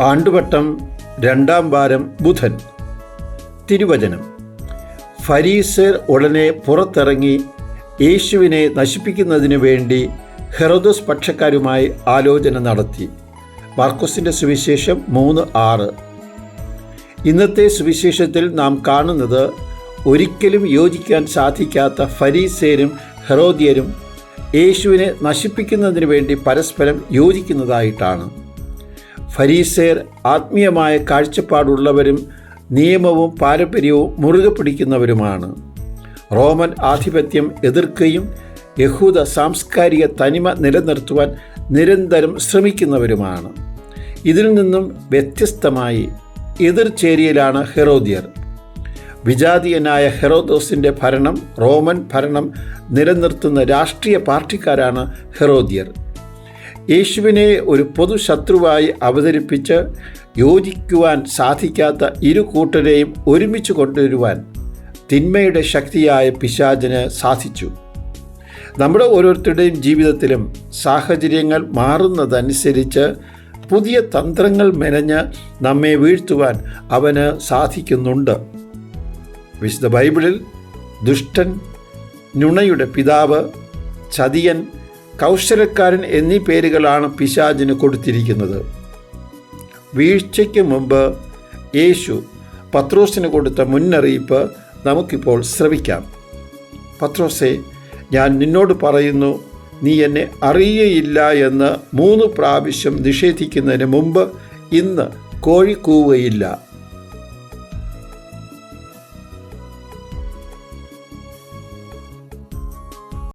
ആണ്ടുവട്ടം 2-ാം വാരം ബുധൻ. തിരുവചനം: ഫരീസയർ ഉടനെ പുറത്തിറങ്ങി യേശുവിനെ നശിപ്പിക്കുന്നതിനു വേണ്ടി ഹെറോദോസ് പക്ഷക്കാരുമായി ആലോചന നടത്തി. മാർക്കോസിൻ്റെ സുവിശേഷം 3:6. ഇന്നത്തെ സുവിശേഷത്തിൽ നാം കാണുന്നത് ഒരിക്കലും യോജിക്കാൻ സാധിക്കാത്ത ഫരീസയരും ഹെറോദ്യരും യേശുവിനെ നശിപ്പിക്കുന്നതിന് വേണ്ടി പരസ്പരം യോജിക്കുന്നതായിട്ടാണ്. ഫരീസയർ ആത്മീയമായ കാഴ്ചപ്പാടുള്ളവരും നിയമവും പാരമ്പര്യവും മുറുകെ പിടിക്കുന്നവരുമാണ്. റോമൻ ആധിപത്യം എതിർക്കുകയും യഹൂദ സാംസ്കാരിക തനിമ നിലനിർത്തുവാൻ നിരന്തരം ശ്രമിക്കുന്നവരുമാണ്. ഇതിൽ നിന്നും വ്യത്യസ്തമായി എതിർചേരിയിലാണ് ഹെറോദ്യർ. വിജാതീയനായ ഹെറോദോസിൻ്റെ ഭരണം, റോമൻ ഭരണം നിലനിർത്തുന്ന രാഷ്ട്രീയ പാർട്ടിക്കാരാണ് ഹെറോദ്യർ. യേശുവിനെ ഒരു പൊതുശത്രുവായി അവതരിപ്പിച്ച് യോജിക്കുവാൻ സാധിക്കാത്ത ഇരു കൂട്ടരെയും ഒരുമിച്ച് കൊണ്ടുവരുവാൻ തിന്മയുടെ ശക്തിയായ പിശാചിന് സാധിച്ചു. നമ്മുടെ ഓരോരുത്തരുടെയും ജീവിതത്തിലും സാഹചര്യങ്ങൾ മാറുന്നതനുസരിച്ച് പുതിയ തന്ത്രങ്ങൾ മെനഞ്ഞ് നമ്മെ വീഴ്ത്തുവാൻ അവന് സാധിക്കുന്നുണ്ട്. വിശുദ്ധ ബൈബിളിൽ ദുഷ്ടൻ, നുണയുടെ പിതാവ്, ചതിയൻ, കൗശലക്കാരൻ എന്നീ പേരുകളാണ് പിശാചിന് കൊടുത്തിരിക്കുന്നത്. വീഴ്ചയ്ക്ക് മുമ്പ് യേശു പത്രോസിന് കൊടുത്ത മുന്നറിയിപ്പ് നമുക്കിപ്പോൾ ശ്രവിക്കാം. പത്രോസേ, ഞാൻ നിന്നോട് പറയുന്നു, നീ എന്നെ അറിയുകയില്ല എന്ന് 3 പ്രാവശ്യം നിഷേധിക്കുന്നതിന് മുമ്പ് ഇന്ന് കോഴി കൂവുകയില്ല.